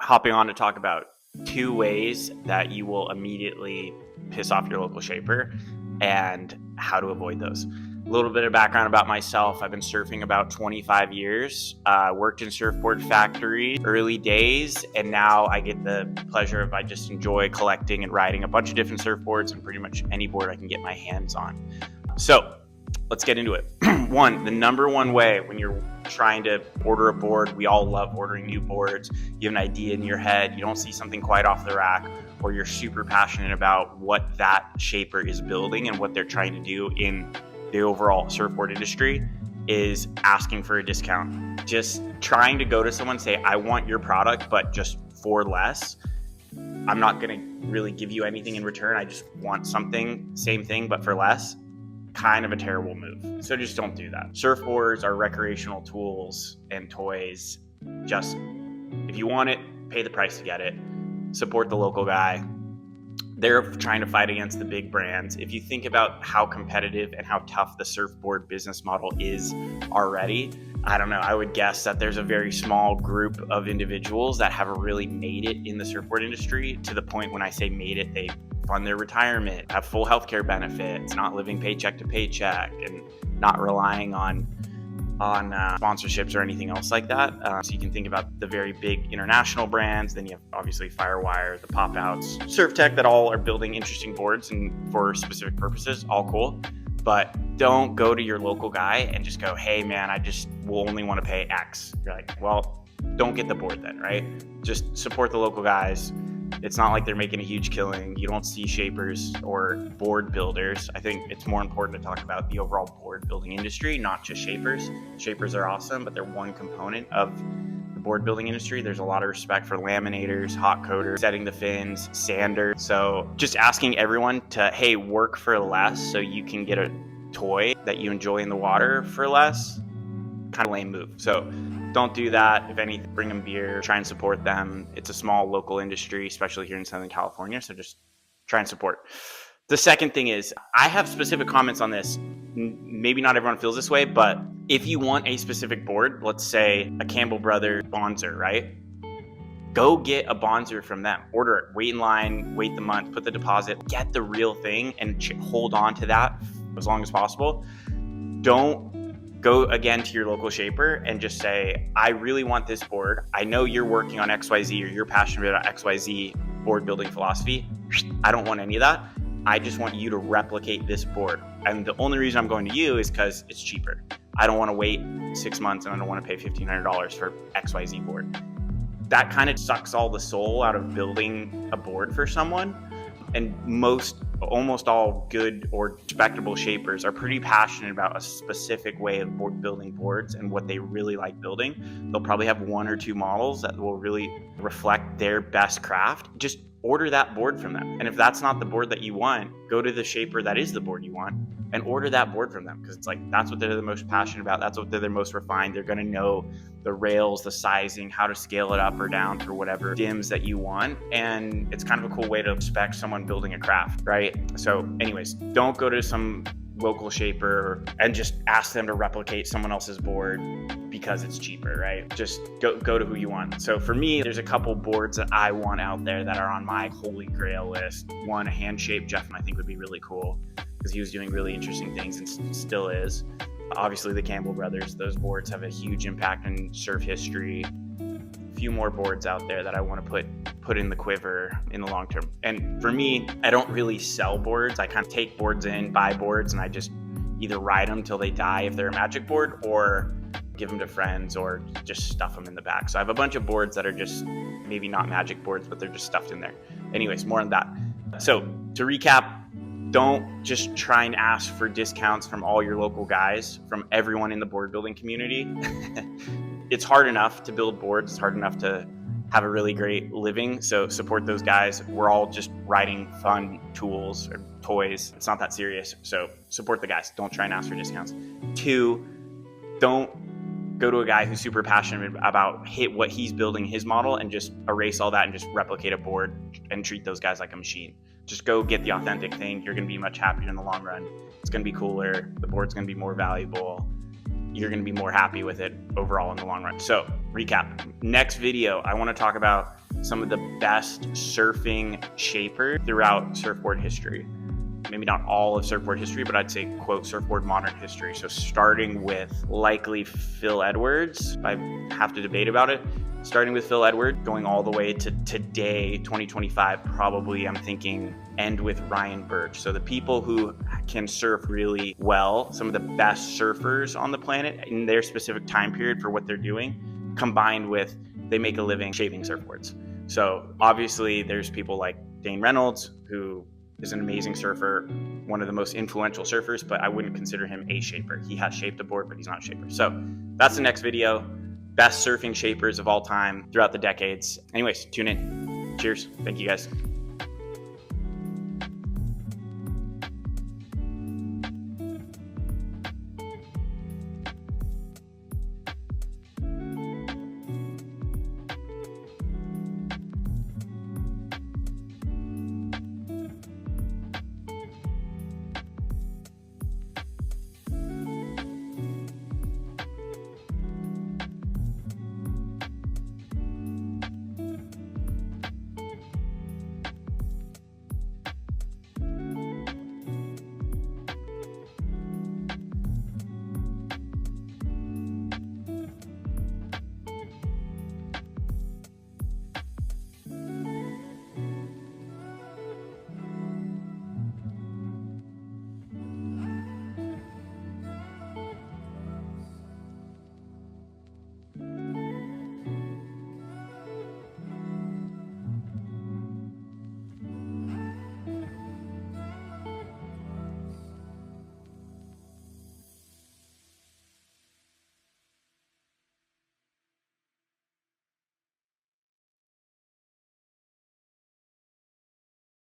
hopping on to talk about 2 ways that you will immediately piss off your local shaper and how to avoid those. A little bit of background about myself. I've been surfing about 25 years, worked in surfboard factories, early days, and now I get the pleasure of, I just enjoy collecting and riding a bunch of different surfboards and pretty much any board I can get my hands on. So let's get into it. The number one way when you're trying to order a board, we all love ordering new boards. You have an idea in your head, you don't see something quite off the rack, or you're super passionate about what that shaper is building and what they're trying to do in the overall surfboard industry, is asking for a discount. Just trying to go to someone and say, I want your product, but just for less. I'm not going to really give you anything in return. I just want something, same thing, but for less. Kind of a terrible move. So just don't do that. Surfboards are recreational tools and toys. Just, if you want it, pay the price to get it. Support the local guy. They're trying to fight against the big brands. If you think about how competitive and how tough the surfboard business model is already, I don't know, I would guess that there's a very small group of individuals that have really made it in the surfboard industry, to the point when I say made it, they fund their retirement, have full healthcare benefits, not living paycheck to paycheck, and not relying on sponsorships or anything else like that. So you can think about the very big international brands. Then you have obviously Firewire, the Pop Outs, Surf Tech, that all are building interesting boards and for specific purposes, all cool. But don't go to your local guy and just go, hey man, I just will only want to pay X. You're like, well, don't get the board then, right? Just support the local guys. It's not like they're making a huge killing. You don't see shapers or board builders. I think it's more important to talk about the overall board building industry, not just shapers. Shapers are awesome, but they're one component of the board building industry. There's a lot of respect for laminators, hot coaters, setting the fins, sanders. So just asking everyone to, hey, work for less so you can get a toy that you enjoy in the water for less, kind of lame move. So don't do that. If anything, bring them beer, try and support them. It's a small local industry, especially here in Southern California. So just try and support. The second thing is, I have specific comments on this. Maybe not everyone feels this way, but if you want a specific board, let's say a Campbell Brothers Bonzer, right? Go get a Bonzer from them. Order it, wait in line, wait the month, put the deposit, get the real thing and hold on to that as long as possible. Don't go again to your local shaper and just say, I really want this board. I know you're working on XYZ or you're passionate about XYZ board building philosophy. I don't want any of that. I just want you to replicate this board. And the only reason I'm going to you is because it's cheaper. I don't want to wait 6 months and I don't want to pay $1,500 for XYZ board. That kind of sucks all the soul out of building a board for someone. And almost all good or respectable shapers are pretty passionate about a specific way of building boards and what they really like building. They'll probably have 1 or 2 models that will really reflect their best craft. Just order that board from them. And if that's not the board that you want, go to the shaper that is the board you want and order that board from them, because it's like, that's what they're the most passionate about. That's what they're the most refined. They're going to know the rails, the sizing, how to scale it up or down for whatever dims that you want. And it's kind of a cool way to respect someone building a craft, right? So anyways, don't go to some local shaper and just ask them to replicate someone else's board because it's cheaper, right? Just go to who you want. So for me, there's a couple boards that I want out there that are on my holy grail list. One, a hand-shaped Jeff, I think would be really cool because he was doing really interesting things and still is. Obviously the Campbell Brothers, those boards have a huge impact in surf history. A few more boards out there that I want to put in the quiver in the long term. And for me, I don't really sell boards. I kind of take boards in, buy boards, and I just either ride them till they die if they're a magic board, or give them to friends, or just stuff them in the back. So I have a bunch of boards that are just maybe not magic boards, but they're just stuffed in there. Anyways, more on that. So to recap, don't just try and ask for discounts from all your local guys, from everyone in the board building community. It's hard enough to build boards. It's hard enough to have a really great living. So support those guys. We're all just riding fun tools or toys. It's not that serious. So support the guys. Don't try and ask for discounts. 2, don't go to a guy who's super passionate about what he's building his model and just erase all that and just replicate a board and treat those guys like a machine. Just go get the authentic thing. You're going to be much happier in the long run. It's going to be cooler. The board's going to be more valuable. You're going to be more happy with it overall in the long run. So recap, next video, I want to talk about some of the best surfing shapers throughout surfboard history. Maybe not all of surfboard history, but I'd say, quote, surfboard modern history. So starting with likely Phil Edwards, I have to debate about it. Starting with Phil Edwards, going all the way to today, 2025, probably I'm thinking end with Ryan Birch. So the people who can surf really well, some of the best surfers on the planet in their specific time period for what they're doing, combined with they make a living shaping surfboards. So obviously there's people like Dane Reynolds, who is an amazing surfer, one of the most influential surfers, but I wouldn't consider him a shaper. He has shaped a board, but he's not a shaper. So that's the next video. Best surfing shapers of all time throughout the decades. Anyways, tune in. Cheers. Thank you guys.